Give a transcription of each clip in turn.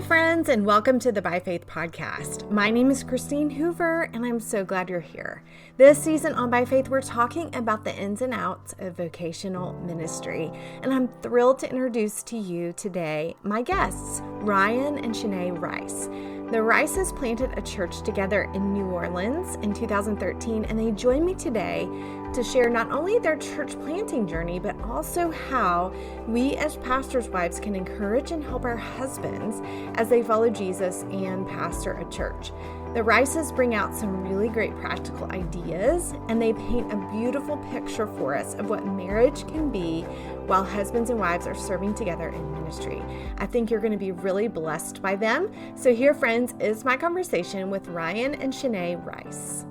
friends, and welcome to the By Faith podcast. My name is Christine Hoover, and I'm so glad you're here. This season on By Faith, we're talking about the ins and outs of vocational ministry, and I'm thrilled to introduce to you today my guests, Ryan and Seane Rice. The Rices planted a church together in New Orleans in 2013, and they join me today to share not only their church planting journey, but also how we as pastors' wives can encourage and help our husbands as they follow Jesus and pastor a church. The Rices bring out some really great practical ideas, and they paint a beautiful picture for us of what marriage can be while husbands and wives are serving together in ministry. I think you're going to be really blessed by them. So here, friends, is my conversation with Ryan and Seane Rice.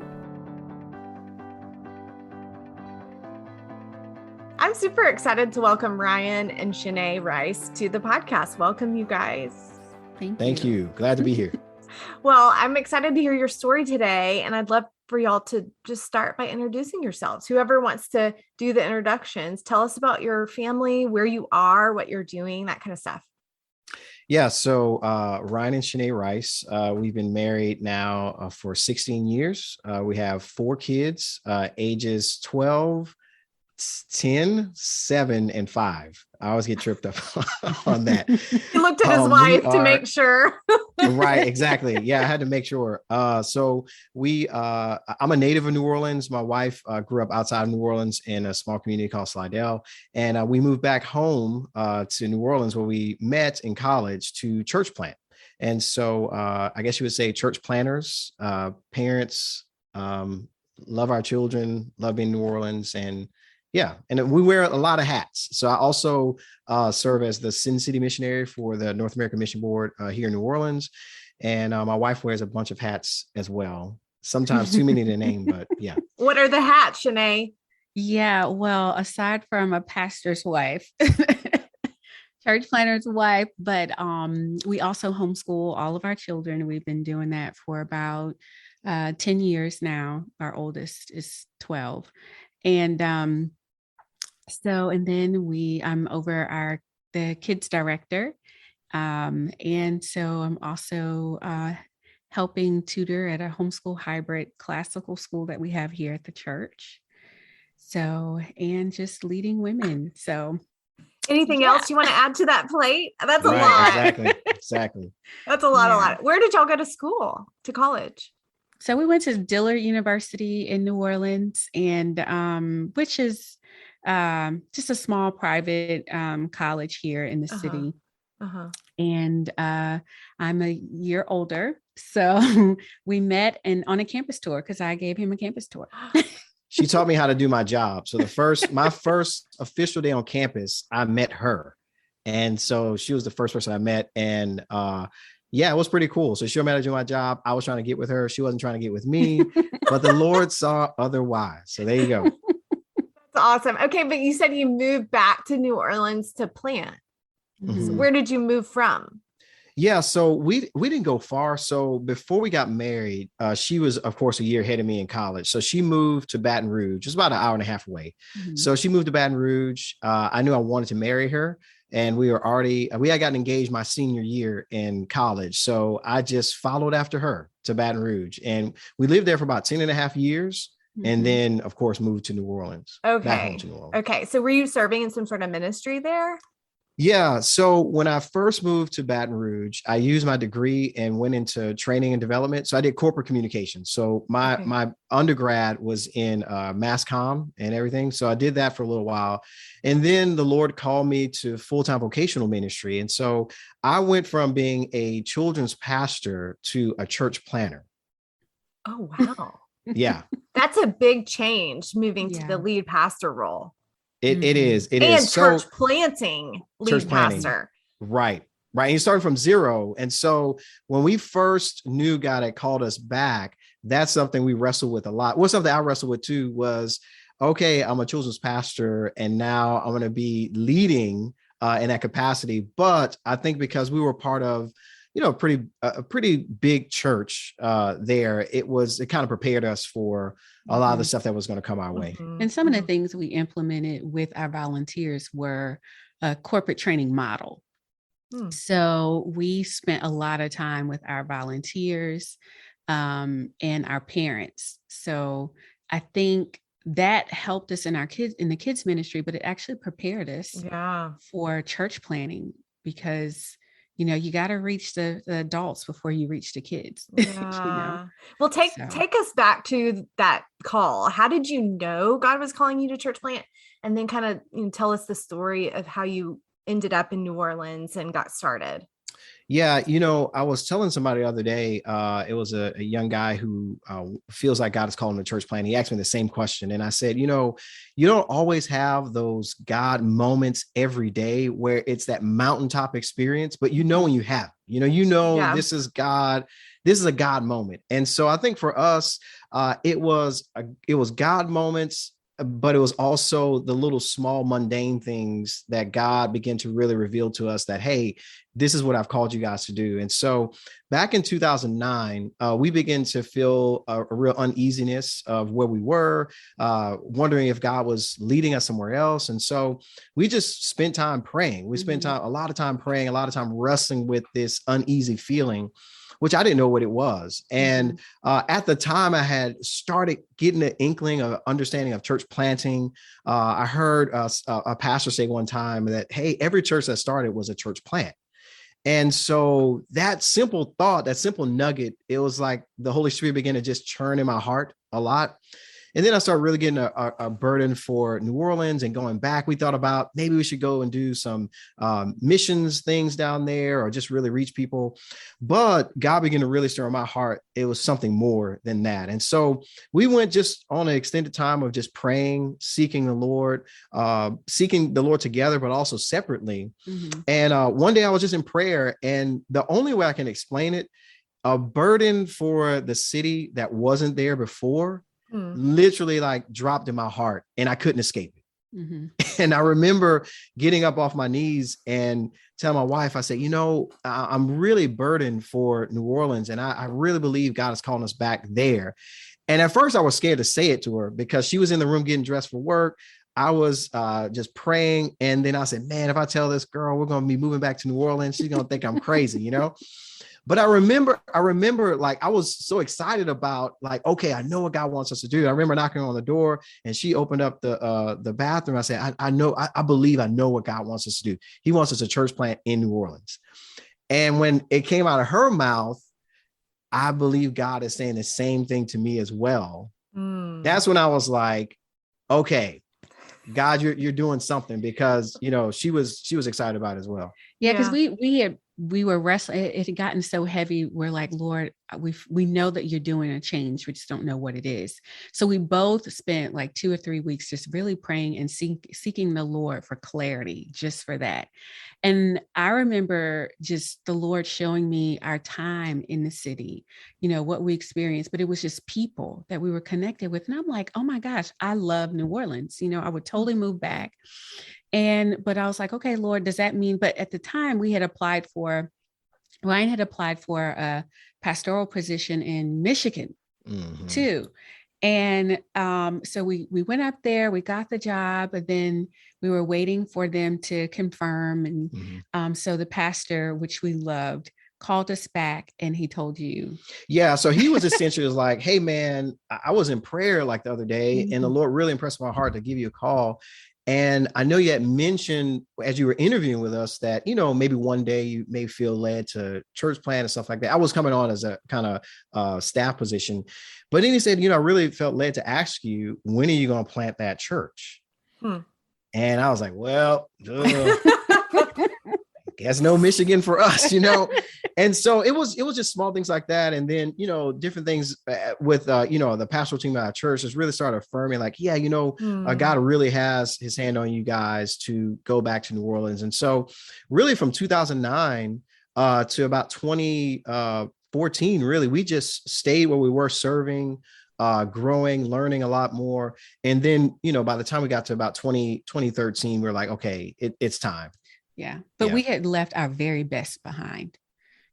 I'm super excited to welcome Ryan and Seane Rice to the podcast. Welcome, you guys. Thank you. Glad to be here. Well, I'm excited to hear your story today, and I'd love for y'all to just start by introducing yourselves. Whoever wants to do the introductions, tell us about your family, where you are, what you're doing, that kind of stuff. Yeah, so Ryan and Seane Rice, we've been married now for 16 years. We have 4 kids, ages 12, 10, 7, and 5. I always get tripped up on that. He looked at his wife to make sure. Right, exactly. Yeah, I had to make sure. So I'm a native of New Orleans. My wife grew up outside of New Orleans in a small community called Slidell. And we moved back home to New Orleans where we met in college to church plant. And so I guess you would say church planners, parents, love our children, love being in New Orleans, and yeah, and we wear a lot of hats. So I also serve as the Sin City missionary for the North American Mission Board here in New Orleans. And my wife wears a bunch of hats as well. Sometimes too many to name, but yeah. What are the hats, Seane? Yeah, well, aside from a pastor's wife, church planner's wife, but we also homeschool all of our children. We've been doing that for about 10 years now. Our oldest is 12. And then I'm over the kids director. And so I'm also helping tutor at a homeschool hybrid classical school that we have here at the church. So, and just leading women. So anything else you want to add to that plate? That's a lot. Exactly. That's a lot. Where did y'all go to college? So we went to Dillard University in New Orleans, and which is just a small private college here in the city. And I'm a year older. So we met on a campus tour because I gave him a campus tour. She taught me how to do my job. So my first official day on campus, I met her. And so she was the first person I met. And yeah, it was pretty cool. So she showed me how to do my job. I was trying to get with her. She wasn't trying to get with me, but the Lord saw otherwise. So there you go. That's awesome. Okay, but you said you moved back to New Orleans to plant. Mm-hmm. So where did you move from? Yeah, so we didn't go far. So before we got married, she was, of course, a year ahead of me in college. So she moved to Baton Rouge, just about an hour and a half away. Mm-hmm. So she moved to Baton Rouge. I knew I wanted to marry her. And we had gotten engaged my senior year in college. So I just followed after her to Baton Rouge. And we lived there for about 10 and a half years. Mm-hmm. And then, of course, moved to New Orleans. Okay. Okay. So were you serving in some sort of ministry there? Yeah. So when I first moved to Baton Rouge, I used my degree and went into training and development. So I did corporate communications. So my undergrad was in mass comm and everything. So I did that for a little while. And then the Lord called me to full-time vocational ministry. And so I went from being a children's pastor to a church planner. Oh, wow. Yeah. That's a big change moving to the lead pastor role. It is. And church planting lead pastor. Right. And you started from zero. And so when we first knew God had called us back, that's something we wrestled with a lot. Well, something I wrestled with too was, okay, I'm a children's pastor and now I'm going to be leading in that capacity. But I think because we were part of, a pretty big church there, it kind of prepared us for a lot of the stuff that was going to come our way. And some of the things we implemented with our volunteers were a corporate training model. So we spent a lot of time with our volunteers and our parents. So I think that helped us in the kids ministry, but it actually prepared us for church planning, because you got to reach the adults before you reach the kids. Yeah. Well, take us back to that call. How did you know God was calling you to church plant? And then kind of tell us the story of how you ended up in New Orleans and got started. Yeah, I was telling somebody the other day, it was a young guy who feels like God is calling him to church plan. He asked me the same question. And I said, you don't always have those God moments every day where it's that mountaintop experience, but when you have, this is God, this is a God moment. And so I think for us, it was God moments, but it was also the little small mundane things that God began to really reveal to us that, hey, this is what I've called you guys to do. And so back in 2009, we began to feel a real uneasiness of where we were, wondering if God was leading us somewhere else. And so we just spent time praying. We spent a lot of time praying, a lot of time wrestling with this uneasy feeling, which I didn't know what it was. And at the time, I had started getting an inkling of understanding of church planting. I heard a pastor say one time that, hey, every church that started was a church plant. And so that simple thought, that simple nugget, it was like the Holy Spirit began to just churn in my heart a lot. And then I started really getting a burden for New Orleans and going back. We thought about maybe we should go and do some missions things down there or just really reach people. But God began to really stir in my heart. It was something more than that. And so we went just on an extended time of just praying, seeking the Lord together, but also separately. And one day I was just in prayer, and the only way I can explain it, a burden for the city that wasn't there before literally like dropped in my heart, and I couldn't escape it. And I remember getting up off my knees and telling my wife, I said, I'm really burdened for New Orleans, and I really believe God is calling us back there. And at first I was scared to say it to her because she was in the room getting dressed for work. I was just praying. And then I said, man, if I tell this girl we're going to be moving back to New Orleans, she's going to think I'm crazy, But I remember like, I was so excited about like, okay, I know what God wants us to do. I remember knocking on the door, and she opened up the bathroom. I said, I believe I know what God wants us to do. He wants us to church plant in New Orleans. And when it came out of her mouth, I believe God is saying the same thing to me as well. That's when I was like, okay, God, you're doing something, because, she was excited about it as well. Yeah. Cause we were wrestling. It had gotten so heavy. We're like, Lord, we know that you're doing a change. We just don't know what it is. So we both spent like 2 or 3 weeks just really praying and seeking the Lord for clarity, just for that. And I remember just the Lord showing me our time in the city, what we experienced, but it was just people that we were connected with. And I'm like, oh my gosh, I love New Orleans. I would totally move back. But I was like, okay, Lord, does that mean, but at the time Ryan had applied for a pastoral position in Michigan too. And so we went up there, we got the job, but then we were waiting for them to confirm. And so the pastor, which we loved, called us back, and he told you. Yeah. So he was essentially like, hey man, I was in prayer like the other day, and the Lord really impressed my heart to give you a call. And I know you had mentioned as you were interviewing with us that, maybe one day you may feel led to church plant and stuff like that. I was coming on as a kind of staff position, but then he said, I really felt led to ask you, when are you going to plant that church? And I was like, well, guess no Michigan for us, And so it was just small things like that. And then, different things with, the pastoral team at our church has really started affirming like, yeah, God really has his hand on you guys to go back to New Orleans. And so really from 2009 to about 2014, really, we just stayed where we were serving, growing, learning a lot more. And then, by the time we got to about 2013, we were like, okay, it's time. Yeah. But we had left our very best behind.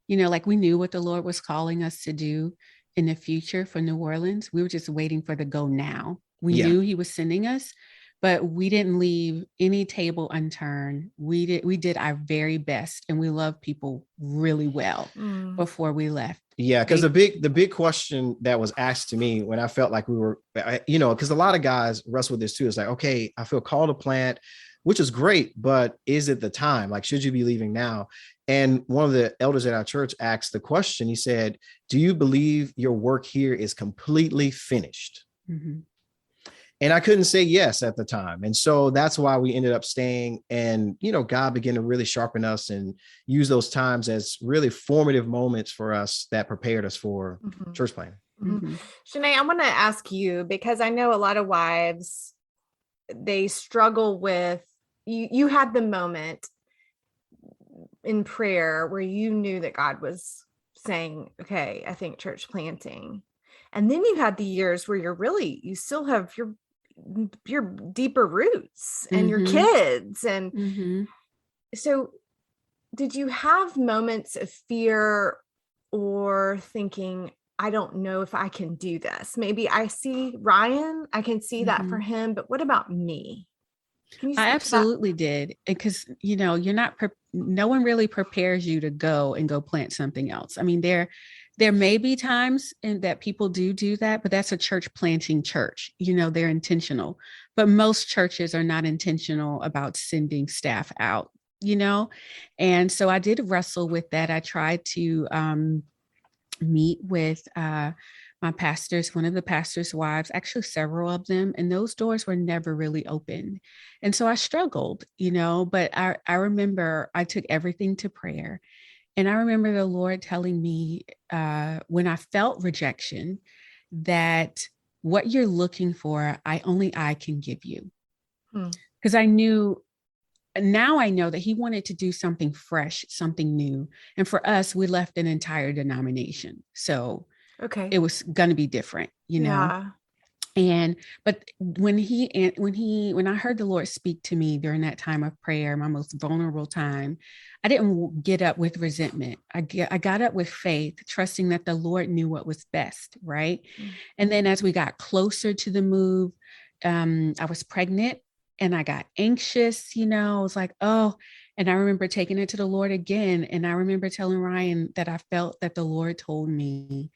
Like we knew what the Lord was calling us to do in the future for New Orleans. We were just waiting for the go now. We knew he was sending us, but we didn't leave any table unturned. We did our very best, and we loved people really well before we left. Yeah, because the big question that was asked to me when I felt like we were, because a lot of guys wrestle with this too. It's like, okay, I feel called to plant, which is great, but is it the time? Like, should you be leaving now? And one of the elders at our church asked the question. He said, "Do you believe your work here is completely finished?" Mm-hmm. And I couldn't say yes at the time. And so that's why we ended up staying. And, God began to really sharpen us and use those times as really formative moments for us that prepared us for church planting. Mm-hmm. Shanae, I want to ask you, because I know a lot of wives, they struggle with, you had the moment in prayer where you knew that God was saying, okay, I think church planting. And then you had the years where you still have your deeper roots and your kids. And so did you have moments of fear or thinking, I don't know if I can do this? Maybe I see Ryan, I can see that for him, but what about me? I absolutely did. Because, no one really prepares you to go plant something else. I mean, there may be times that people do that, but that's a church planting church. They're intentional, but most churches are not intentional about sending staff out, And so I did wrestle with that. I tried to meet with my pastors, one of the pastor's wives, actually several of them, and those doors were never really opened. And so I struggled, but I remember I took everything to prayer. And I remember the Lord telling me when I felt rejection that what you're looking for, I can give you. Because I know that he wanted to do something fresh, something new. And for us, we left an entire denomination. So it was going to be different, know? But when I heard the Lord speak to me during that time of prayer, my most vulnerable time, I didn't get up with resentment. I got up with faith, trusting that the Lord knew what was best. Right. And then as we got closer to the move, I was pregnant and I got anxious, I was like, oh, and I remember taking it to the Lord again. And I remember telling Ryan that I felt that the Lord told me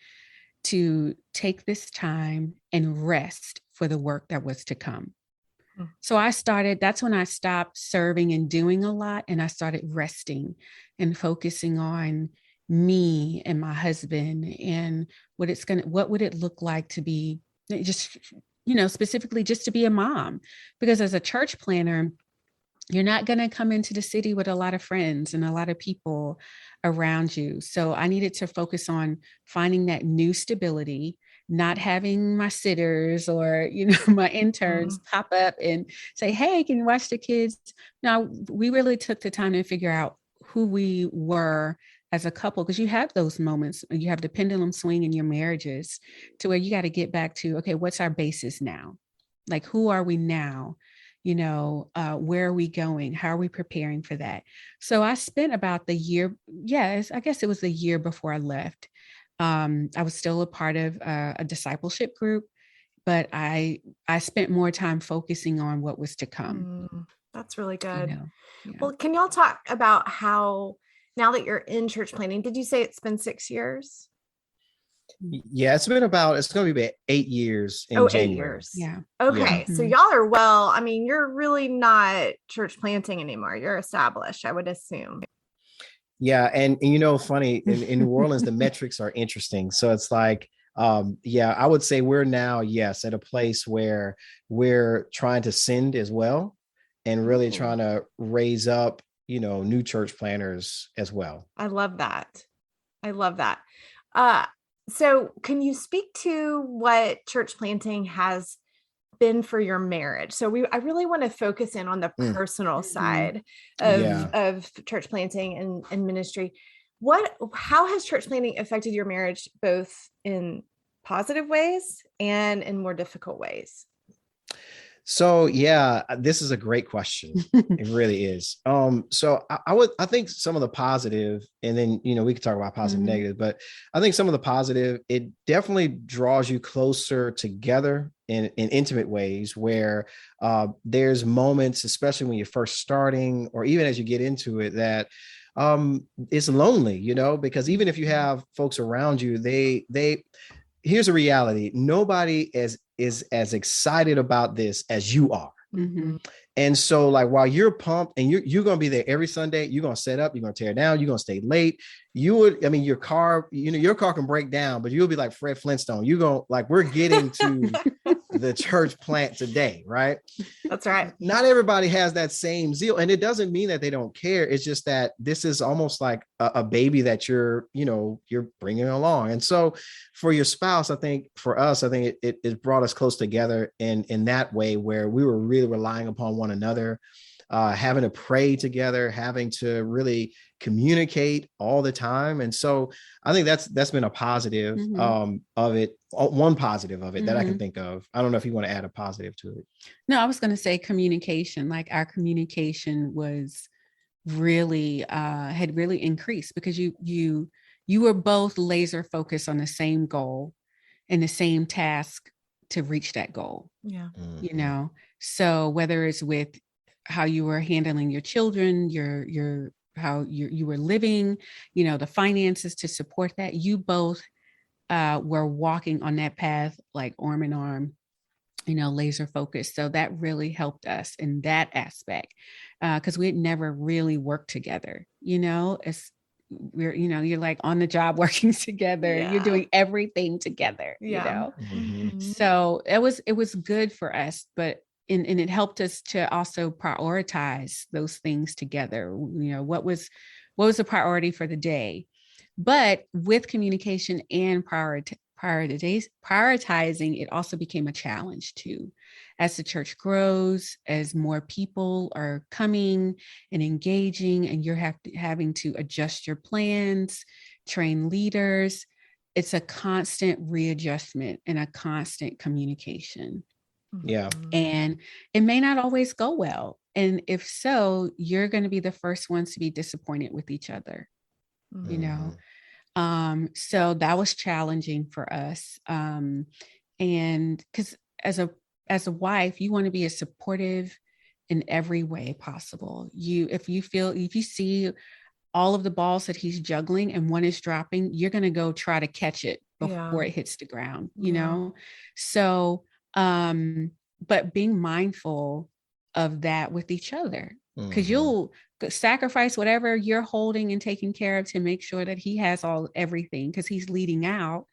to take this time and rest for the work that was to come. So that's when I stopped serving and doing a lot. And I started resting and focusing on me and my husband and what would it look like to be just, specifically just to be a mom, because as a church planner, you're not going to come into the city with a lot of friends and a lot of people around you. So I needed to focus on finding that new stability, not having my sitters or, my interns pop up and say, hey, can you watch the kids? Now, we really took the time to figure out who we were as a couple, because you have those moments, you have the pendulum swing in your marriages to where you got to get back to, okay, what's our basis now? Like, who are we now? Where are we going? How are we preparing for that? So I spent about the year. Yes, I guess it was the year before I left. I was still a part of a discipleship group, but I spent more time focusing on what was to come. That's really good. Yeah. Well, can y'all talk about how, now that you're in church planting, did you say it's been 6 years? Yeah, it's going to be about 8 years in January. 8 years. Yeah. Okay. Yeah. So y'all are you're really not church planting anymore. You're established, I would assume. Yeah. And funny, in New Orleans, the metrics are interesting. So it's like, I would say we're now, yes, at a place where we're trying to send as well and really trying to raise up, new church planners as well. I love that. So can you speak to what church planting has been for your marriage? So I really want to focus in on the personal side of church planting and ministry. How has church planting affected your marriage, both in positive ways and in more difficult ways? So yeah, this is a great question. It really is. So I think some of the positive, and then we could talk about positive and negative, but I think some of the positive, it definitely draws you closer together in intimate ways where there's moments, especially when you're first starting, or even as you get into it, that it's lonely, because even if you have folks around you, they here's a reality. Nobody is as excited about this as you are. Mm-hmm. And so like, while you're pumped and you're going to be there every Sunday, you're going to set up, you're going to tear down, you're going to stay late. Your car, your car can break down, but you'll be like Fred Flintstone. You're going like, we're getting to the church plant today, right? That's right. Not everybody has that same zeal, and it doesn't mean that they don't care. It's just that this is almost like a baby that you're bringing along. And so for your spouse, I think for us, it brought us close together in that way, where we were really relying upon one another, having to pray together, having to really communicate all the time. And so I think that's been a positive of it. One positive of it that I can think of. I don't know if you want to add a positive to it. No, I was going to say communication. Like, our communication was really had really increased, because you were both laser focused on the same goal and the same task to reach that goal. Yeah. So whether it's with how you were handling your children, your how you were living, the finances to support that, you both were walking on that path, like arm in arm, laser focused. So that really helped us in that aspect, because we had never really worked together. You're like on the job working together. Yeah. You're doing everything together. Yeah. So it was good for us, but and it helped us to also prioritize those things together. What was the priority for the day? But with communication and prioritizing, it also became a challenge too. As the church grows, as more people are coming and engaging, and you're having to adjust your plans, train leaders, it's a constant readjustment and a constant communication. Yeah. And it may not always go well. And if so, you're going to be the first ones to be disappointed with each other, So that was challenging for us. And because as a wife, you want to be as supportive in every way possible. If you see all of the balls that he's juggling and one is dropping, you're going to go try to catch it before it hits the ground, So, but being mindful of that with each other, because you'll sacrifice whatever you're holding and taking care of to make sure that he has everything, because he's leading out.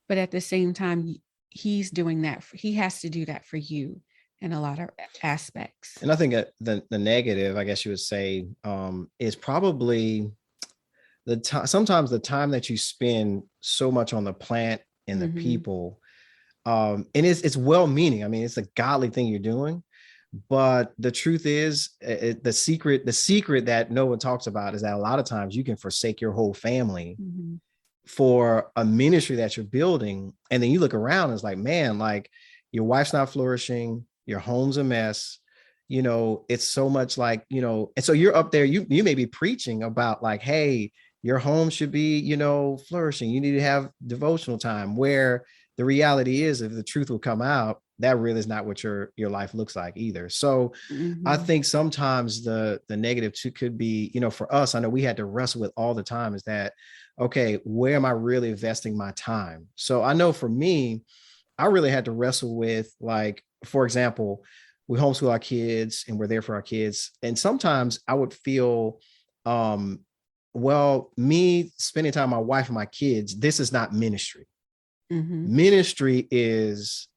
But at the same time, he's doing that. He has to do that for you in a lot of aspects. And I think the negative, I guess you would say, is probably sometimes the time that you spend so much on the plant and the people. And it's well-meaning. I mean, it's a godly thing you're doing, but the truth is, the secret that no one talks about is that a lot of times you can forsake your whole family for a ministry that you're building, and then you look around and it's like, man, like your wife's not flourishing, your home's a mess. It's so much like, and so you're up there, you may be preaching about like, hey, your home should be, flourishing. You need to have devotional time, where the reality is, if the truth will come out, that really is not what your life looks like either. So I think sometimes the negative too could be, for us, I know we had to wrestle with all the time, is that, okay, where am I really investing my time? So I know for me, I really had to wrestle with, like, for example, we homeschool our kids and we're there for our kids. And sometimes I would feel, me spending time with my wife and my kids, this is not ministry. Ministry is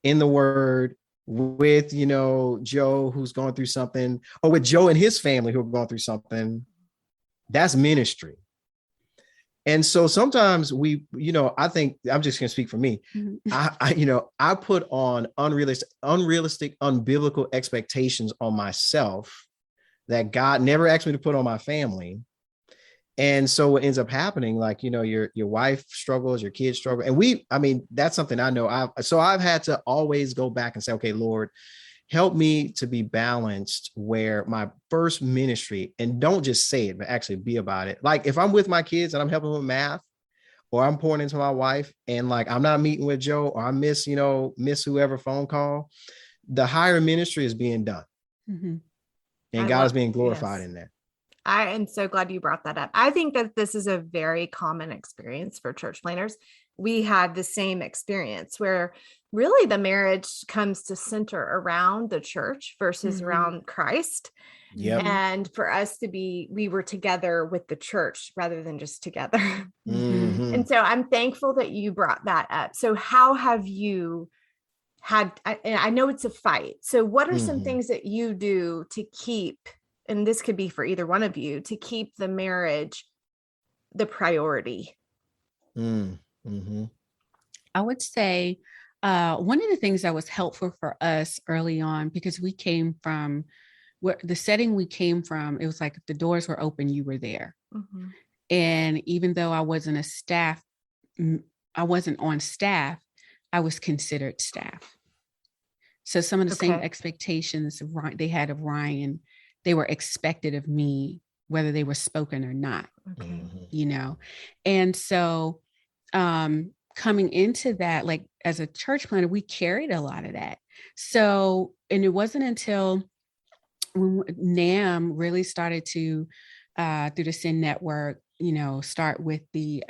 in the Word with, Joe, who's going through something, or with Joe and his family who are going through something. That's ministry. And so sometimes we, I think, I'm just going to speak for me. I put on unrealistic, unbiblical expectations on myself that God never asked me to put on my family. And so what ends up happening, like, your wife struggles, your kids struggle. And I mean, that's something I know. I've had to always go back and say, okay, Lord, help me to be balanced where my first ministry, and don't just say it, but actually be about it. Like if I'm with my kids and I'm helping with math, or I'm pouring into my wife and like, I'm not meeting with Joe, or I miss whoever phone call, the higher ministry is being done. Mm-hmm. And God is being glorified in that. I am so glad you brought that up. I think that this is a very common experience for church planners. We had the same experience where really the marriage comes to center around the church versus around Christ. Yep. And for us to we were together with the church rather than just together. Mm-hmm. And so I'm thankful that you brought that up. So how have you I know it's a fight. So what are some things that you do to keep, and this could be for either one of you, to keep the marriage the priority? Mm-hmm. I would say one of the things that was helpful for us early on, because we came from the setting we came from, it was like if the doors were open, you were there. Mm-hmm. And even though I wasn't on staff, I was considered staff. So some of the same expectations they had of Ryan, they were expected of me, whether they were spoken or not. And so coming into that, like as a church planner, we carried a lot of that. So, and it wasn't until when NAM really started to, through the Seane network, start with the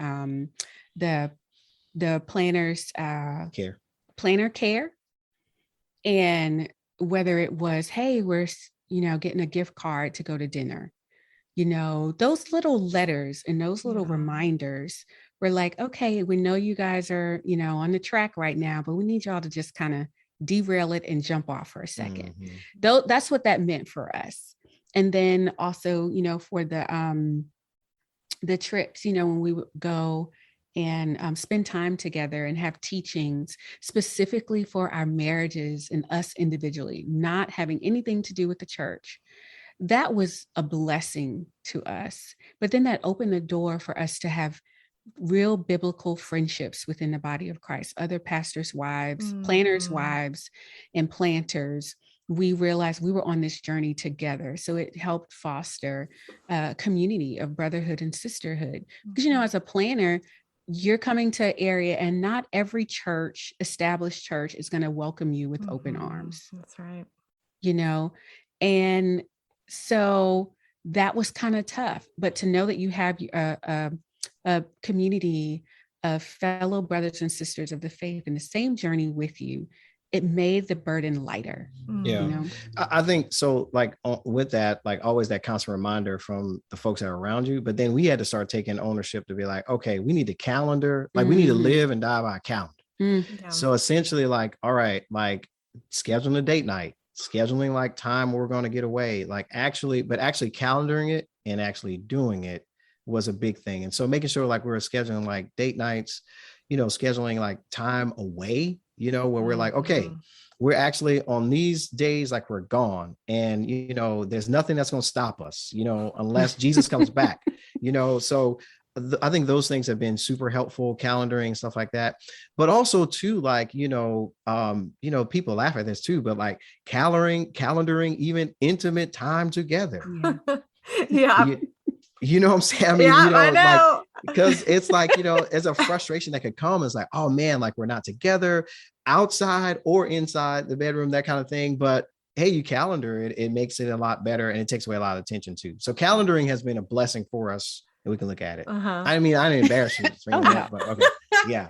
planners planner care. And whether it was, hey, we're, getting a gift card to go to dinner, those little letters and those little reminders were like, okay, we know you guys are, on the track right now, but we need y'all to just kind of derail it and jump off for a second. Though that's what that meant for us. And then also, for the trips, when we would go and spend time together and have teachings specifically for our marriages and us individually, not having anything to do with the church. That was a blessing to us. But then that opened the door for us to have real biblical friendships within the body of Christ, other pastors' wives, planners' wives, and planters. We realized we were on this journey together. So it helped foster a community of brotherhood and sisterhood. Because, as a planner, you're coming to an area and not every established church is going to welcome you with open arms. That's right. And so that was kind of tough, but to know that you have a community of fellow brothers and sisters of the faith in the same journey with you, it made the burden lighter. Yeah. I think so, like with that, like always that constant reminder from the folks that are around you. But then we had to start taking ownership to be like, okay, we need a calendar, like we need to live and die by a calendar. So essentially like, all right, like scheduling a date night, scheduling like time we're going to get away, like actually calendaring it and actually doing it was a big thing. And so making sure like we were scheduling like date nights, scheduling like time away, where we're like, okay, we're actually on these days, like we're gone. And, there's nothing that's going to stop us, unless Jesus comes back, so I think those things have been super helpful, calendaring, stuff like that. But also too, like, people laugh at this too, but like calendaring even intimate time together. Yeah. You know what I'm saying? I mean, I know. like, because it's like, there's a frustration that could come. It's like, oh man, like we're not together outside or inside the bedroom, that kind of thing. But hey, you calendar it, it makes it a lot better and it takes away a lot of attention too. So calendaring has been a blessing for us and we can look at it. I mean, I didn't embarrass you. But okay. Yeah.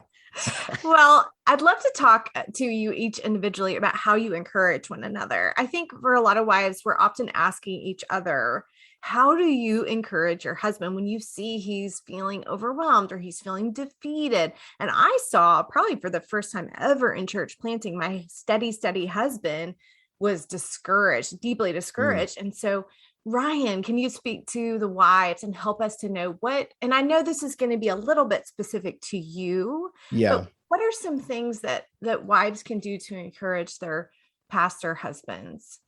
Well, I'd love to talk to you each individually about how you encourage one another. I think for a lot of wives, we're often asking each other, how do you encourage your husband when you see he's feeling overwhelmed or he's feeling defeated? And I saw probably for the first time ever in church planting, my steady husband was discouraged, deeply discouraged. And so Ryan, can you speak to the wives and help us to know and I know this is going to be a little bit specific to you. Yeah. But what are some things that wives can do to encourage their pastor husbands?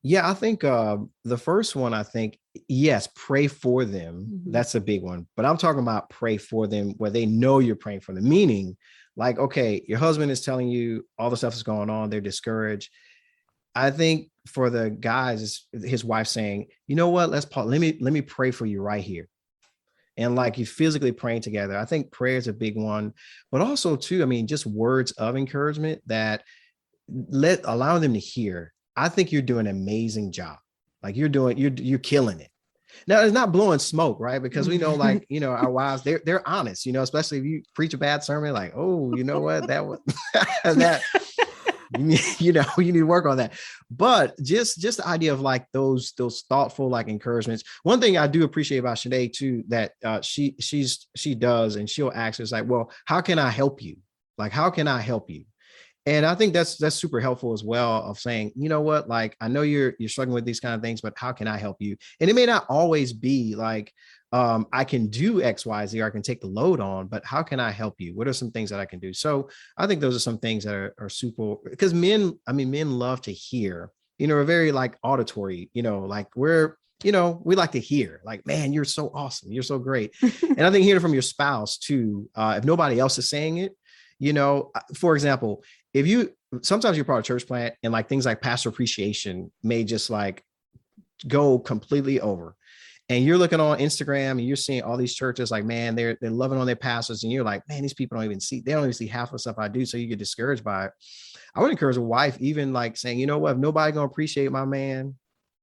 Yeah, I think the first one, I think, yes, pray for them. Mm-hmm. That's a big one. But I'm talking about pray for them where they know you're praying for them. Meaning, like, okay, your husband is telling you all the stuff that's going on, they're discouraged. I think for the guys, his wife saying, you know what, let's pause. Let me pray for you right here. And like you physically praying together. I think prayer is a big one, but also too, I mean, just words of encouragement that allow them to hear. I think you're doing an amazing job. Like you're killing it. Now it's not blowing smoke, right? Because we know, like, our wives, they're honest, especially if you preach a bad sermon, like, oh, you know what, that was that you need to work on that. But just the idea of like those thoughtful like encouragements. One thing I do appreciate about Sinead too, that she does, and she'll ask us like, well, how can I help you? Like, how can I help you? And I think that's super helpful as well, of saying, you know what, like, I know you're struggling with these kind of things, but how can I help you? And it may not always be like, I can do X, Y, Z, or I can take the load on, but how can I help you? What are some things that I can do? So I think those are some things that are super, because men love to hear, we're very like auditory, like we like to hear, like, man, you're so awesome. You're so great. And I think hearing from your spouse too, if nobody else is saying it, for example, sometimes you're part of church plant and like things like pastor appreciation may just like go completely over. And you're looking on Instagram and you're seeing all these churches like, man, they're loving on their pastors. And you're like, man, these people they don't even see half of the stuff I do. So you get discouraged by it. I would encourage a wife, even like saying, you know what, if nobody gonna appreciate my man,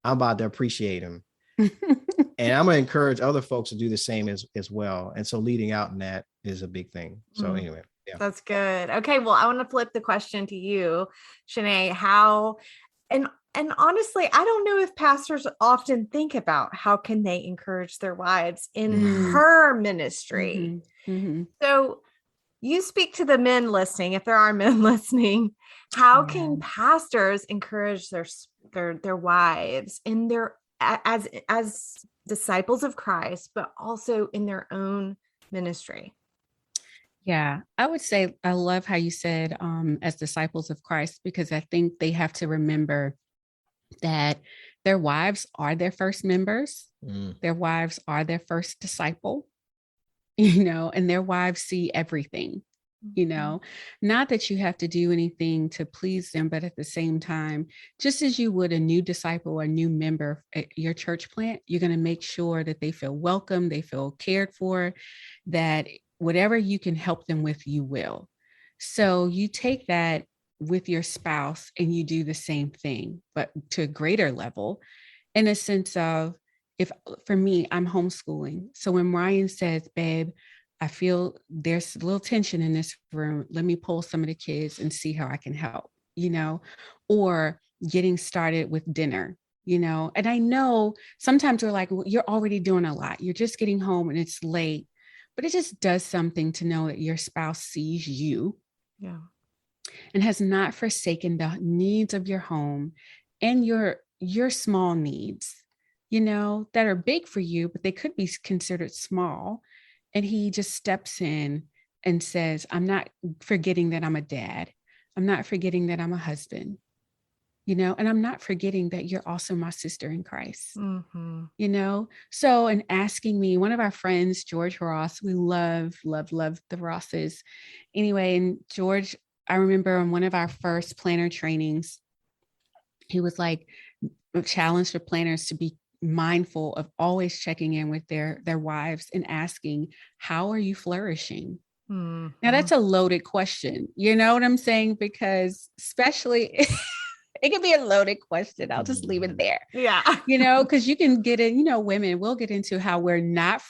I'm about to appreciate him. And I'm gonna encourage other folks to do the same as well. And so leading out in that is a big thing. So anyway. Yeah. That's good. Okay. Well, I want to flip the question to you, Shanae. How, and honestly, I don't know if pastors often think about how can they encourage their wives in her ministry. So you speak to the men listening, if there are men listening, how can pastors encourage their wives in their, as disciples of Christ, but also in their own ministry? Yeah, I would say I love how you said as disciples of Christ, because I think they have to remember that their wives are their first members. Their wives are their first disciple, and their wives see everything, not that you have to do anything to please them, but at the same time, just as you would a new disciple or a new member at your church plant, you're going to make sure that they feel welcome, they feel cared for, that whatever you can help them with, you will. So you take that with your spouse and you do the same thing, but to a greater level, in a sense of, for me, I'm homeschooling. So when Ryan says, babe, I feel there's a little tension in this room, let me pull some of the kids and see how I can help, or getting started with dinner, and I know sometimes we're like, well, you're already doing a lot. You're just getting home and it's late. But it just does something to know that your spouse sees you, and has not forsaken the needs of your home and your small needs, that are big for you, but they could be considered small. And he just steps in and says, I'm not forgetting that I'm a dad. I'm not forgetting that I'm a husband, and I'm not forgetting that you're also my sister in Christ. So, and asking me, one of our friends, George Ross, we love the Rosses. Anyway, and George, I remember on one of our first planner trainings, he was like, a challenge for planners to be mindful of always checking in with their wives and asking, how are you flourishing? Now that's a loaded question. You know what I'm saying? Because especially it can be a loaded question. I'll just leave it there. Yeah. Because you can get in, women, we'll get into how we're not,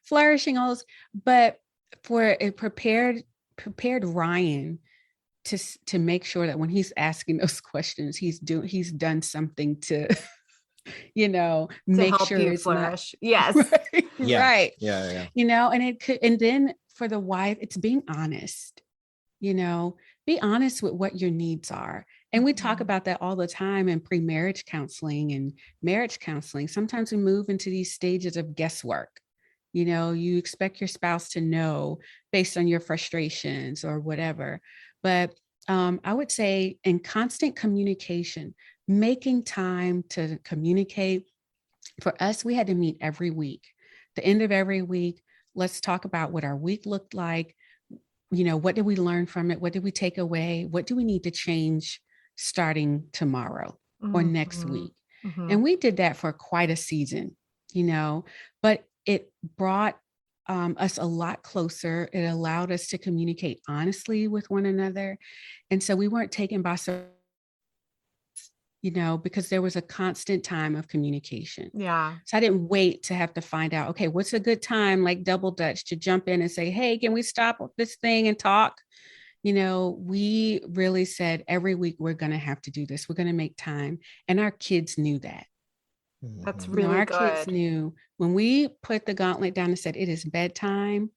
flourishing all those, but for a prepared Ryan to make sure that when he's asking those questions, he's done something to, make help sure you it's flourish. Not, yes. Right. Yeah. Right. Yeah. And it could, and then for the wife, it's being honest, be honest with what your needs are. And we talk about that all the time in pre-marriage counseling and marriage counseling. Sometimes we move into these stages of guesswork. You expect your spouse to know based on your frustrations or whatever. But I would say in constant communication, making time to communicate. For us, we had to meet every week. The end of every week, let's talk about what our week looked like. What did we learn from it? What did we take away? What do we need to change starting tomorrow or next week? And we did that for quite a season, but it brought us a lot closer. It allowed us to communicate honestly with one another. And so we weren't taken by surprise, because there was a constant time of communication. Yeah. So I didn't wait to have to find out, okay, what's a good time, like double dutch, to jump in and say, hey, can we stop this thing and talk? We really said every week we're going to have to do this. We're going to make time. And our kids knew that. That's really good. Our kids knew when we put the gauntlet down and said, it is bedtime.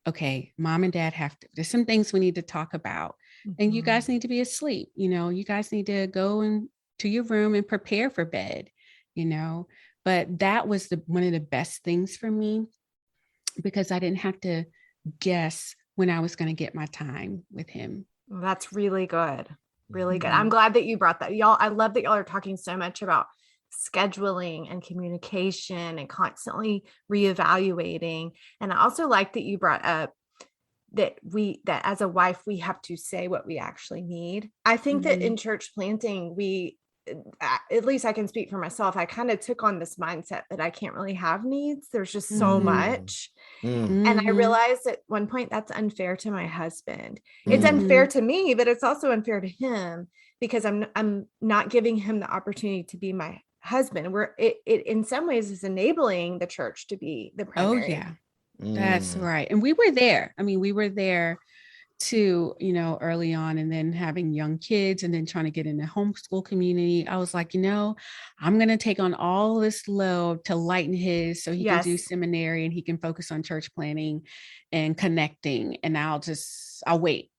Okay, mom and dad there's some things we need to talk about. And you guys need to be asleep. You guys need to go to your room and prepare for bed, but that was one of the best things for me, because I didn't have to guess when I was going to get my time with him. That's really good. Really good. I'm glad that you brought that. Y'all, I love that y'all are talking so much about scheduling and communication and constantly reevaluating. And I also like that you brought up that as a wife, we have to say what we actually need. I think that in church planting, at least I can speak for myself, I kind of took on this mindset that I can't really have needs. There's just so much. And I realized at one point that's unfair to my husband. It's unfair to me, but it's also unfair to him, because I'm not giving him the opportunity to be my husband. It in some ways is enabling the church to be the primary. Oh yeah. That's right. And we were there. We were there too, early on, and then having young kids and then trying to get in the homeschool community. I was like, I'm going to take on all this load to lighten his, so he can do seminary and he can focus on church planning and connecting. And I'll wait.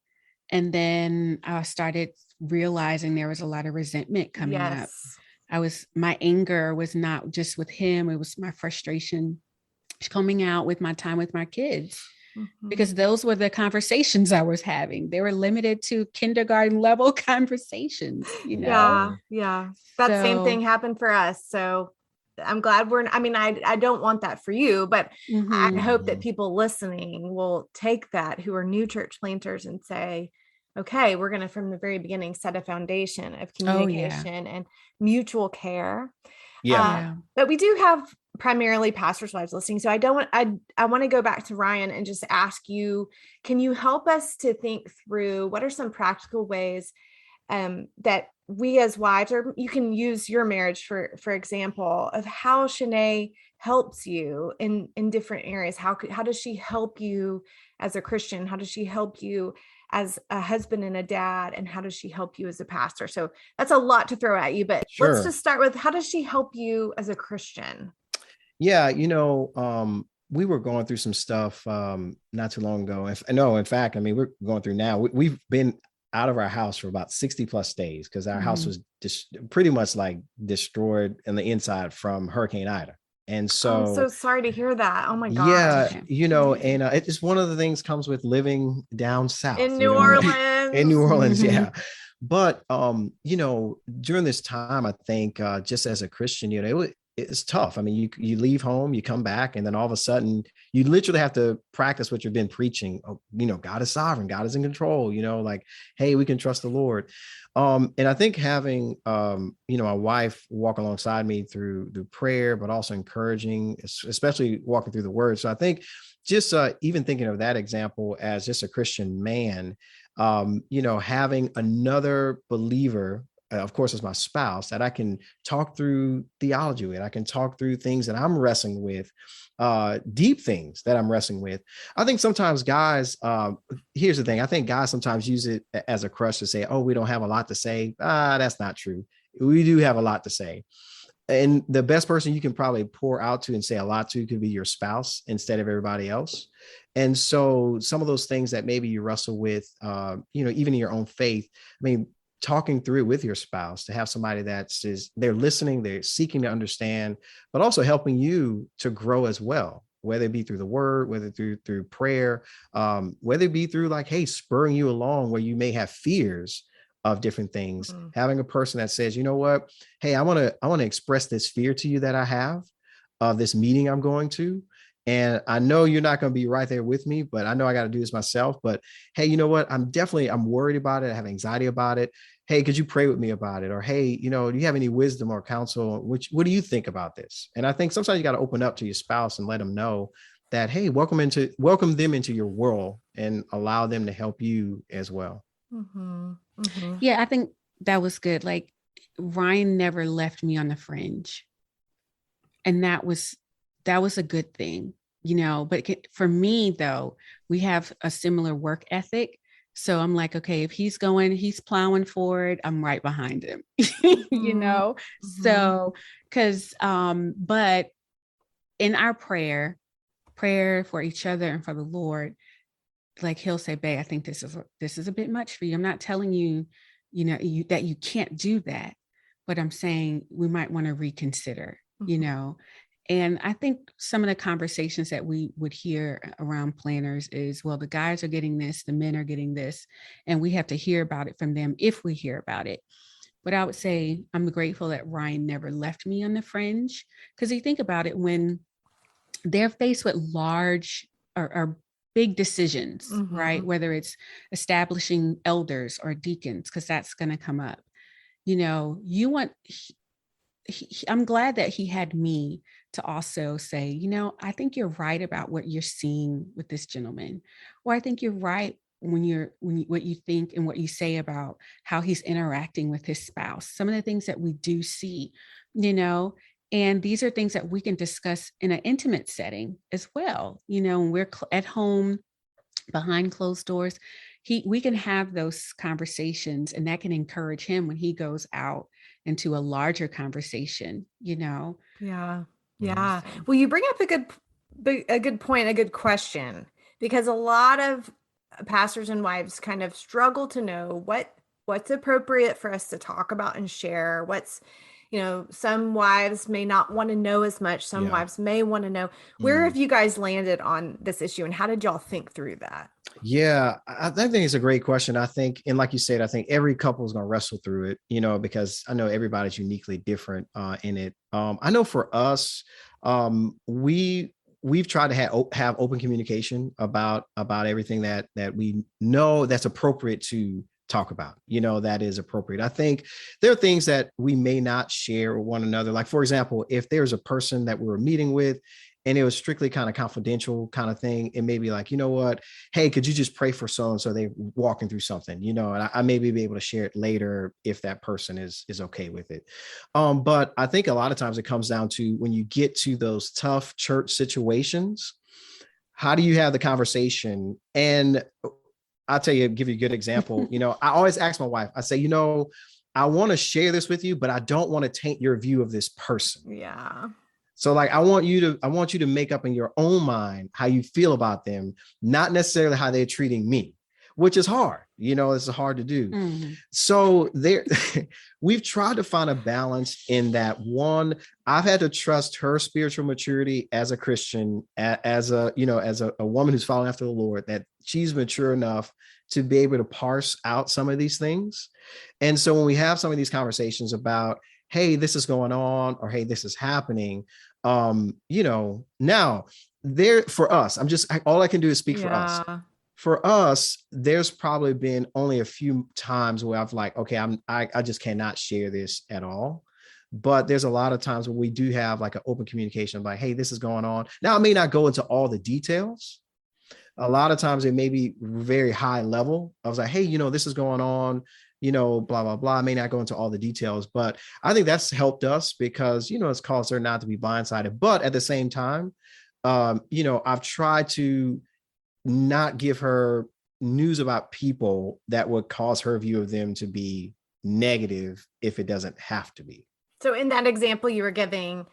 And then I started realizing there was a lot of resentment coming up. My anger was not just with him. It was my frustration coming out with my time with my kids, because those were the conversations I was having. They were limited to kindergarten level conversations, Yeah. That same thing happened for us. So I'm glad I don't want that for you, but I hope that people listening will take that, who are new church planters, and say, okay, we're going to, from the very beginning, set a foundation of communication and mutual care. But we do have primarily pastors' wives listening. So I want to go back to Ryan and just ask you, can you help us to think through what are some practical ways that we as wives, or you can use your marriage for example, of how Seane helps you in different areas? How does she help you as a Christian? How does she help you as a husband and a dad? And how does she help you as a pastor? So that's a lot to throw at you, but let's just start with, how does she help you as a Christian? Yeah, we were going through some stuff not too long ago. In fact, we're going through now. We've been out of our house for about 60 plus days, because our house was pretty much like destroyed on the inside from Hurricane Ida. And so I'm so sorry to hear that. Oh my God. Yeah, and it's just one of the things comes with living down south in New Orleans. In New Orleans, yeah. But during this time, I think just as a Christian, it's tough. You leave home, you come back, and then all of a sudden you literally have to practice what you've been preaching. God is sovereign, God is in control, like, hey, we can trust the Lord. And I think having, my wife walk alongside me through prayer, but also encouraging, especially walking through the word. So I think just even thinking of that example as just a Christian man, having another believer, of course, as my spouse, that I can talk through theology with, I can talk through things that I'm wrestling with, deep things that I'm wrestling with. I think sometimes guys, here's the thing. I think guys sometimes use it as a crutch to say, oh, we don't have a lot to say. That's not true. We do have a lot to say. And the best person you can probably pour out to and say a lot to could be your spouse instead of everybody else. And so some of those things that maybe you wrestle with, even in your own faith, talking through it with your spouse, to have somebody they're listening, they're seeking to understand, but also helping you to grow as well, whether it be through the word, whether through prayer, whether it be through like, hey, spurring you along where you may have fears, of different things. Having a person that says, you know what, hey, I want to express this fear to you that I have of this meeting I'm going to. And I know you're not going to be right there with me, but I know I got to do this myself. But hey, you know what? I'm worried about it. I have anxiety about it. Hey, could you pray with me about it? Or, hey, you know, do you have any wisdom or counsel? What do you think about this? And I think sometimes you got to open up to your spouse and let them know that, hey, welcome them into your world and allow them to help you as well. Mm-hmm. Mm-hmm. Yeah, I think that was good. Like, Ryan never left me on the fringe. And that was a good thing, you know. But for me, though, we have a similar work ethic. So I'm like, okay, if he's plowing forward, I'm right behind him, you know? Mm-hmm. So, but in our prayer for each other and for the Lord, like he'll say, babe, I think this is a bit much for you. I'm not telling you, you know, that you can't do that, but I'm saying we might want to reconsider, you know? And I think some of the conversations that we would hear around planners is, well, the guys are getting this, the men are getting this, and we have to hear about it from them if we hear about it. But I would say I'm grateful that Ryan never left me on the fringe, because you think about it, when they're faced with large or big decisions, right? Whether it's establishing elders or deacons, because that's going to come up. You know, I'm glad that he had me to also say, you know, I think you're right about what you're seeing with this gentleman, or I think you're right when what you think and what you say about how he's interacting with his spouse. Some of the things that we do see, you know, and these are things that we can discuss in an intimate setting as well. You know, when we're at home behind closed doors, we can have those conversations, and that can encourage him when he goes out into a larger conversation, you know? Yeah. Yeah. Well, you bring up a good point, a good question, because a lot of pastors and wives kind of struggle to know what's appropriate for us to talk about and share. You know, some wives may not want to know as much. Some wives may want to know. Where have you guys landed on this issue, and how did y'all think through that? Yeah, I think it's a great question. I think, and like you said, I think every couple is going to wrestle through it, you know, because I know everybody's uniquely different in it. I know for us, we've tried to have open communication about everything that we know that's appropriate to talk about, you know, that is appropriate. I think there are things that we may not share with one another. Like, for example, if there's a person that we were meeting with and it was strictly kind of confidential kind of thing, it may be like, you know what, hey, could you just pray for so-and-so, they walking through something, you know, and I maybe be able to share it later if that person is okay with it. But I think a lot of times it comes down to when you get to those tough church situations, how do you have the conversation? And I'll give you a good example. You know, I always ask my wife, I say, you know, I want to share this with you, but I don't want to taint your view of this person. Yeah. So like, I want you to make up in your own mind how you feel about them, not necessarily how they're treating me, which is hard. You know, it's hard to do. Mm-hmm. So we've tried to find a balance in that. One, I've had to trust her spiritual maturity as a Christian, as a woman who's following after the Lord, that she's mature enough to be able to parse out some of these things. And so when we have some of these conversations about, hey, this is going on, or hey, this is happening, you know, now for us, all I can do is speak for us. For us, there's probably been only a few times where I've like, okay, I just cannot share this at all. But there's a lot of times where we do have like an open communication of like, hey, this is going on. Now, I may not go into all the details. A lot of times it may be very high level. I was like, hey, you know, this is going on, you know, blah, blah, blah. I may not go into all the details, but I think that's helped us because, you know, it's caused her not to be blindsided. But at the same time, you know, I've tried to not give her news about people that would cause her view of them to be negative if it doesn't have to be. So in that example you were giving,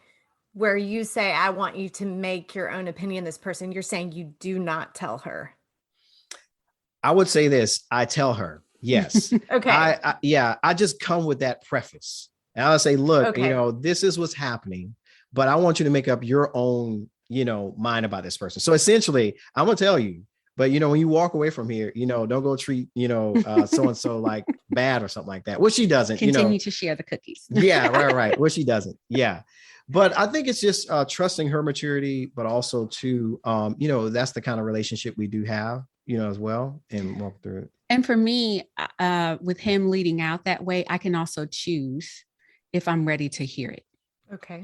where you say, I want you to make your own opinion, this person, you're saying you do not tell her. I would say this, I tell her, yes. Okay. I just come with that preface. And I'll say, look, you know, this is what's happening, but I want you to make up your own, you know, mind about this person. So essentially, I'm going to tell you, But when you walk away from here, don't go treat, so and so like bad or something like that. Well, she doesn't. Continue to share the cookies. Yeah, right. Well, she doesn't. Yeah. But I think it's just trusting her maturity, but also to, that's the kind of relationship we do have, as well, and walk through it. And for me, with him leading out that way, I can also choose if I'm ready to hear it. Okay.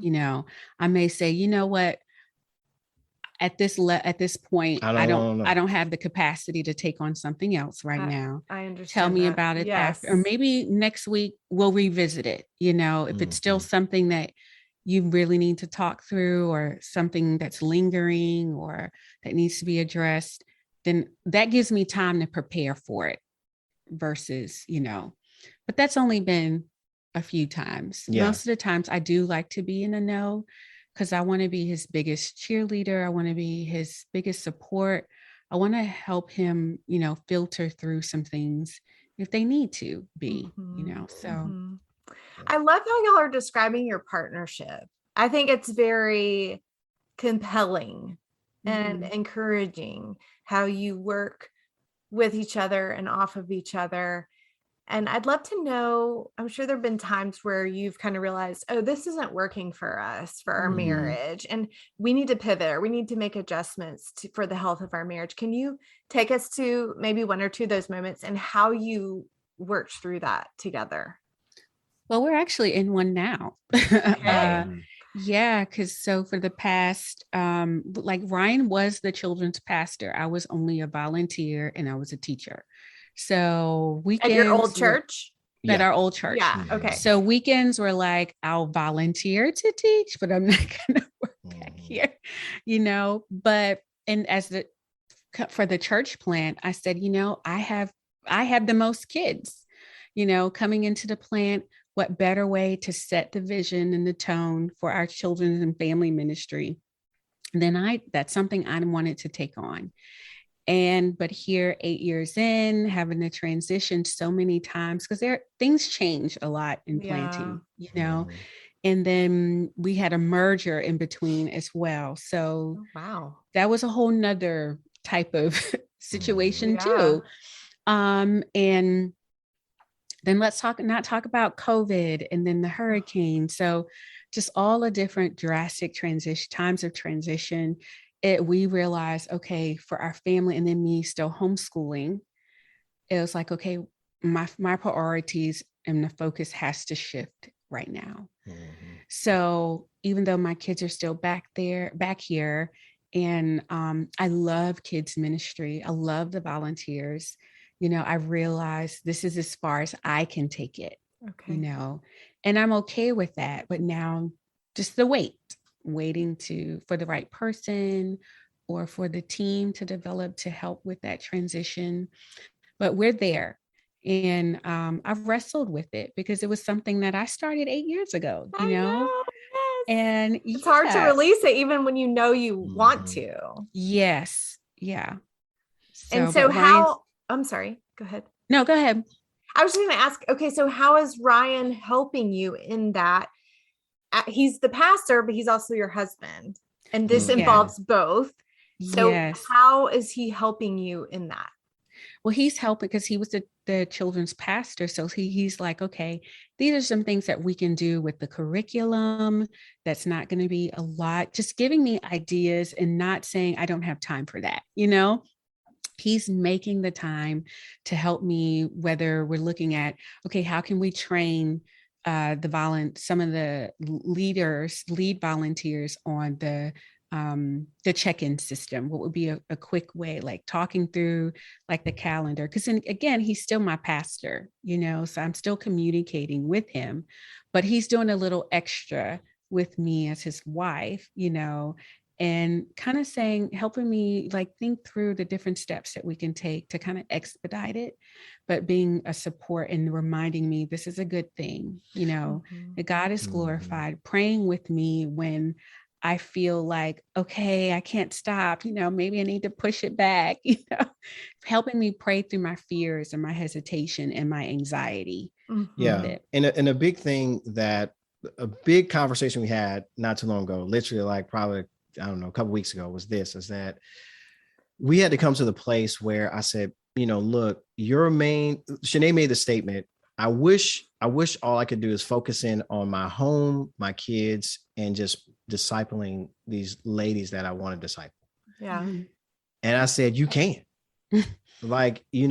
I may say, you know what, at this point, I don't have the capacity to take on something else right now. I understand. Tell me about it after, or maybe next week we'll revisit it. If it's still something that you really need to talk through, or something that's lingering or that needs to be addressed, then that gives me time to prepare for it versus, but that's only been a few times. Yeah. Most of the times I do like to be in a no, because I want to be his biggest cheerleader. I want to be his biggest support. I want to help him, filter through some things if they need to be, so. Mm-hmm. I love how y'all are describing your partnership. I think it's very compelling and encouraging how you work with each other and off of each other. And I'd love to know, I'm sure there've been times where you've kind of realized, oh, this isn't working for us, for our marriage, and we need to pivot, or we need to make adjustments for the health of our marriage. Can you take us to maybe one or two of those moments and how you worked through that together? Well, we're actually in one now. Okay. Yeah, because so for the past, like Ryan was the children's pastor. I was only a volunteer and I was a teacher. So weekends at your old church? At our old church. Yeah. Okay. So weekends were like, I'll volunteer to teach, but I'm not going to work back here, but, and for the church plant, I said, I have the most kids, coming into the plant. What better way to set the vision and the tone for our children's and family ministry than that's something I wanted to take on. But here 8 years in, having to transition so many times, because things change a lot in planting, and then we had a merger in between as well. So that was a whole nother type of situation too. And then let's not talk about COVID and then the hurricane. So just all the different drastic times of transition. We realized, okay, for our family, and then me still homeschooling, it was like, okay, my priorities and the focus has to shift right now. So even though my kids are still back here, and I love kids ministry, I love the volunteers, I realized this is as far as I can take it, and I'm okay with that. But now just the waiting for the right person or for the team to develop to help with that transition. But we're there. And I've wrestled with it because it was something that I started 8 years ago, I know. Yes. And it's hard to release it even when you want to. Yes. Yeah. I'm sorry, go ahead. No, go ahead. I was just going to ask, okay, so how is Ryan helping you in that? He's the pastor, but he's also your husband. And this involves both. So how is he helping you in that? Well, he's helping because he was the children's pastor. So he's like, okay, these are some things that we can do with the curriculum. That's not going to be a lot. Just giving me ideas and not saying I don't have time for that, He's making the time to help me, whether we're looking at, okay, how can we train some of the lead volunteers on the check-in system? What would be a quick way, like talking through like the calendar? Because again, he's still my pastor, so I'm still communicating with him, but he's doing a little extra with me as his wife, and kind of helping me like think through the different steps that we can take to kind of expedite it, but being a support and reminding me this is a good thing, that God is glorified, praying with me when I feel like, okay, I can't stop, maybe I need to push it back, helping me pray through my fears and my hesitation and my anxiety. Yeah. And a big thing a big conversation we had not too long ago, literally like probably, I don't know, a couple of weeks ago is that we had to come to the place where I said, look, Shanae made the statement. I wish all I could do is focus in on my home, my kids, and just discipling these ladies that I want to disciple. Yeah. And I said, you can't. Like, you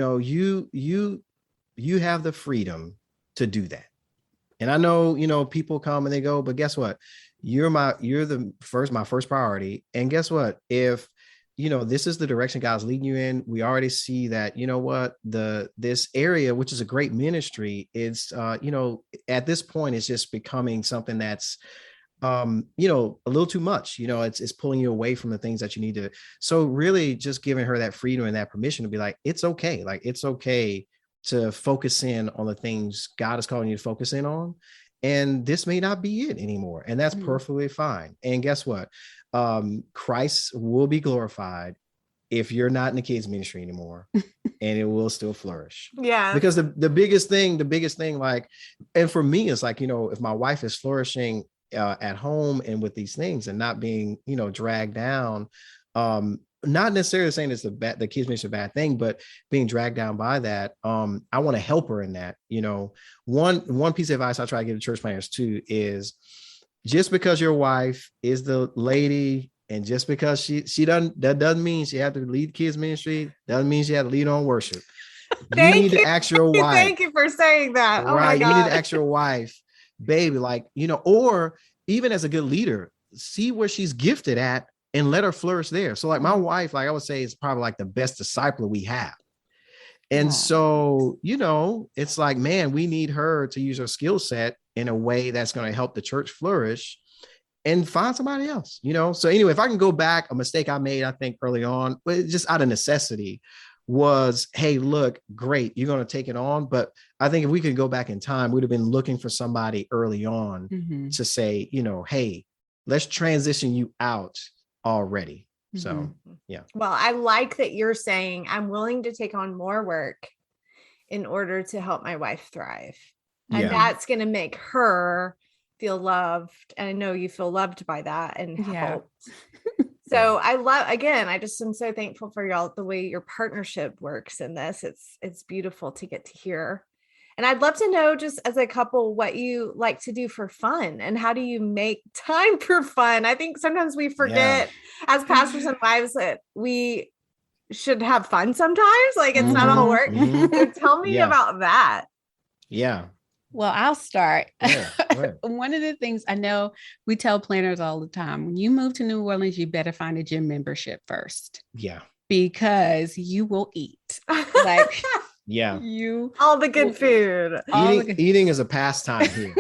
have the freedom to do that. And I know, people come and they go, but guess what? You're my first priority. And guess what? If, this is the direction God's leading you in, we already see that, this area, which is a great ministry, is, at this point, it's just becoming something that's, a little too much, it's pulling you away from the things that you need to. So really just giving her that freedom and that permission to be like, it's okay. Like, it's okay to focus in on the things God is calling you to focus in on. And this may not be it anymore. And that's perfectly fine. And guess what? Christ will be glorified if you're not in the kids ministry anymore, and it will still flourish. Yeah. Because the biggest thing, like, and for me, it's like, if my wife is flourishing at home and with these things and not being, dragged down, not necessarily saying it's the kids ministry a bad thing, but being dragged down by that. I want to help her in that. One piece of advice I try to give to church planners too is, just because your wife is the lady, and just because she doesn't, that doesn't mean she have to lead kids ministry. Doesn't mean she have to lead on worship. You need to ask your wife. Thank you for saying that. Right. Oh my God. You need to ask your wife, baby, like, or even as a good leader, see where she's gifted at and let her flourish there. So like my wife, like I would say, is probably like the best discipler we have. And so, it's like, man, we need her to use her skill set in a way that's going to help the church flourish and find somebody else, So anyway, if I can go back, a mistake I made, I think early on, but just out of necessity, was, hey, look, great, you're going to take it on. But I think if we could go back in time, we'd have been looking for somebody early on to say, hey, let's transition you out already. So, yeah. Well, I like that you're saying I'm willing to take on more work in order to help my wife thrive. And that's going to make her feel loved. And I know you feel loved by that and helped. So I just am so thankful for y'all, the way your partnership works in this. It's beautiful to get to hear. And I'd love to know, just as a couple, what you like to do for fun and how do you make time for fun? I think sometimes we forget as pastors and wives that we should have fun sometimes. Like, it's not all work. So tell me about that. Yeah. Well, I'll start. One of the things I know we tell planners all the time, when you move to New Orleans, you better find a gym membership first. Yeah. Because you will eat. Like, all the good food. Eating is a pastime here.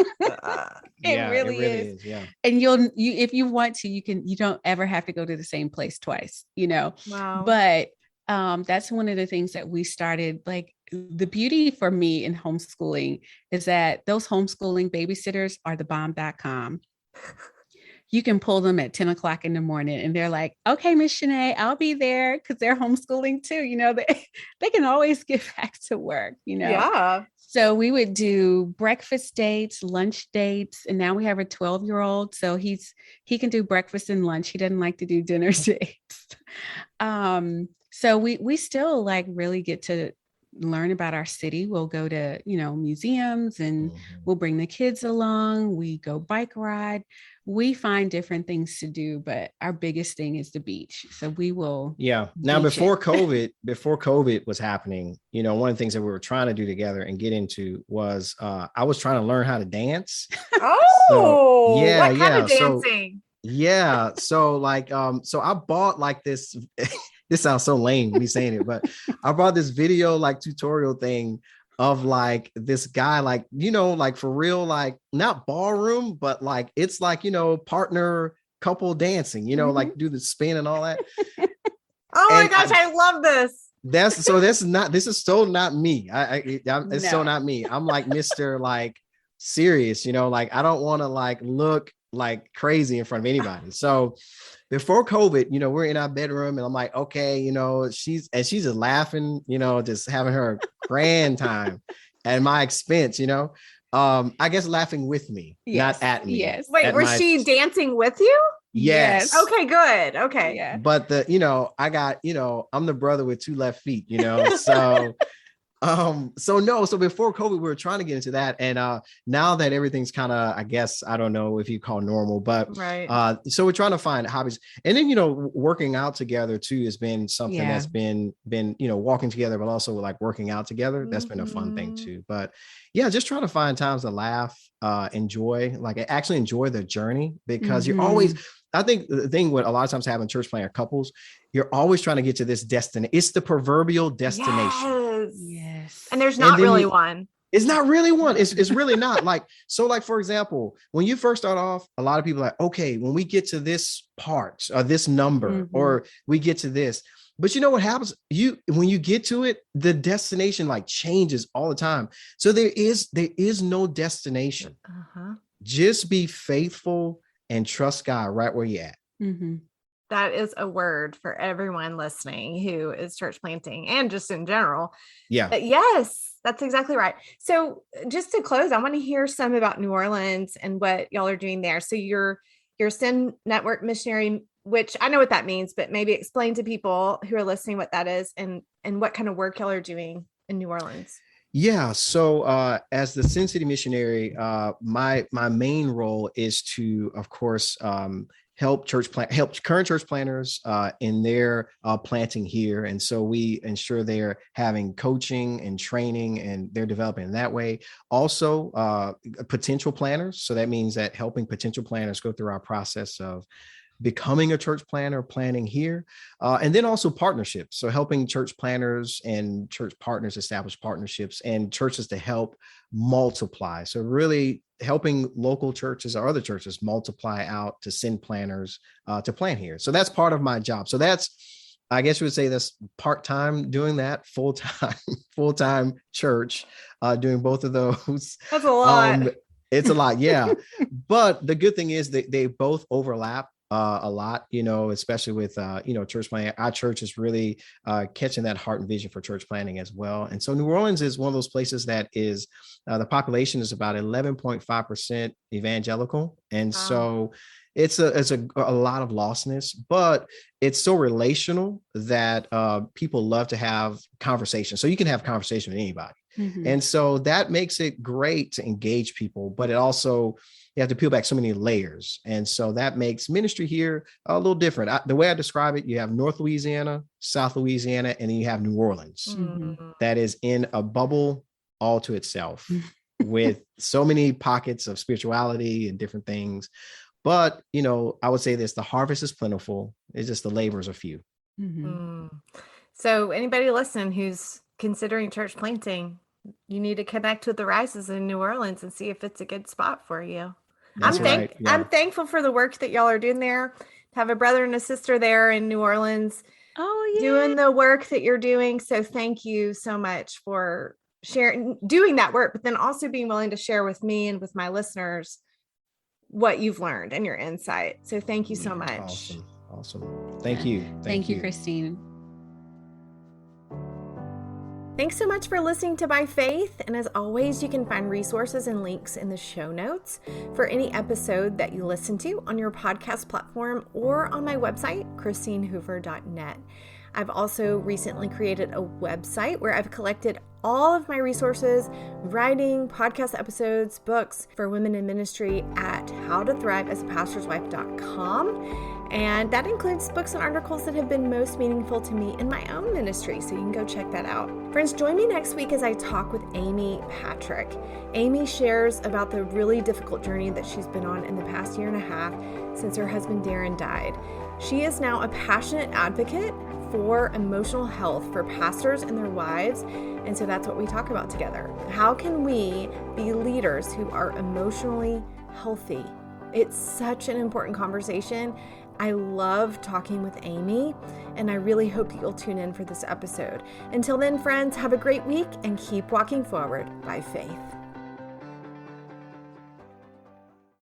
It really is. Yeah. And you if you want to, you don't ever have to go to the same place twice, Wow. But that's one of the things that we started. Like, the beauty for me in homeschooling is that those homeschooling babysitters are the bomb.com. You can pull them at 10 o'clock in the morning and they're like, okay, Miss Shanae, I'll be there, because they're homeschooling too. They can always get back to work, Yeah. So we would do breakfast dates, lunch dates. And now we have a 12-year-old. So he can do breakfast and lunch. He doesn't like to do dinner dates. So we still like really get to learn about our city. We'll go to, museums, and we'll bring the kids along. We go bike ride. We find different things to do, but our biggest thing is the beach. So we will. Yeah. Now, before COVID was happening, one of the things that we were trying to do together and get into was, I was trying to learn how to dance. Oh, what kind of dancing? So like, so I bought like this, this sounds so lame me saying it, but I bought this video like tutorial thing of like this guy, like, like for real, like not ballroom, but like, it's like, partner couple dancing, like do the spin and all that. Oh my gosh, I love this. This is still not me. It's still not me. I'm like, Mr. like serious, like, I don't want to like look like crazy in front of anybody. So before COVID, we're in our bedroom and I'm like, okay, she's just laughing, just having her grand time at my expense, I guess laughing with me, not at me. Yes. Wait, was she dancing with you? Yes. Okay, good. Okay. Yeah. But I got, I'm the brother with two left feet, so so before COVID, we were trying to get into that. And now that everything's kind of, I guess, I don't know if you call normal, but right. So we're trying to find hobbies. And then, working out together too has been something that's been, walking together, but also like working out together. That's been a fun thing too. But yeah, just trying to find times to laugh, enjoy the journey, because you're always, I think the thing what a lot of times happen in church planter couples, you're always trying to get to this destination. It's the proverbial destination. Yes. And there's not really one. It's not really one. It's really not. Like for example, when you first start off, a lot of people are like, okay, when we get to this part or this number, or we get to this, but you know what happens? When you get to it, the destination like changes all the time. So there is no destination. Just be faithful and trust God right where you're at. That is a word for everyone listening who is church planting and just in general. Yeah. But yes, that's exactly right. So just to close, I want to hear some about New Orleans and what y'all are doing there. So you're Seane Network Missionary, which I know what that means, but maybe explain to people who are listening what that is and what kind of work y'all are doing in New Orleans. Yeah. So as the Sin City missionary, my main role is to, of course, help current church planters in their planting here. And so we ensure they're having coaching and training and they're developing in that way. Also, potential planters. So that means that helping potential planters go through our process of becoming a church planter, planning here, and then also partnerships. So helping church planters and church partners establish partnerships and churches to help multiply. So really helping local churches or other churches multiply out to send planters to plant here. So that's part of my job. So that's, I guess you would say that's part-time doing that, full-time church, doing both of those. That's a lot. It's a lot. Yeah. But the good thing is that they both overlap a lot, especially with, church planting. Our church is really catching that heart and vision for church planting as well. And so New Orleans is one of those places that is, the population is about 11.5% evangelical. And so it's a lot of lostness, but it's so relational that people love to have conversations. So you can have conversation with anybody. And so that makes it great to engage people, but it also, you have to peel back so many layers. And so that makes ministry here a little different. The way I describe it, you have North Louisiana, South Louisiana, and then you have New Orleans that is in a bubble all to itself with so many pockets of spirituality and different things. But, I would say this, the harvest is plentiful. It's just the labors are few. So anybody listen who's considering church planting, you need to connect with the Rices in New Orleans and see if it's a good spot for you. I'm thankful for the work that y'all are doing there. To have a brother and a sister there in New Orleans, doing the work that you're doing. So thank you so much for doing that work, but then also being willing to share with me and with my listeners what you've learned and your insight. So thank you so much. Awesome. Thank you. Thank you, Christine. Thanks so much for listening to By Faith. And as always, you can find resources and links in the show notes for any episode that you listen to on your podcast platform or on my website, christinehoover.net. I've also recently created a website where I've collected all of my resources, writing, podcast episodes, books for women in ministry at howtothriveasapastorswife.com. And that includes books and articles that have been most meaningful to me in my own ministry. So you can go check that out. Friends, join me next week as I talk with Amy Patrick. Amy shares about the really difficult journey that she's been on in the past year and a half since her husband Darren died. She is now a passionate advocate for emotional health for pastors and their wives. And so that's what we talk about together. How can we be leaders who are emotionally healthy? It's such an important conversation. I love talking with Amy, and I really hope that you'll tune in for this episode. Until then, friends, have a great week and keep walking forward by faith.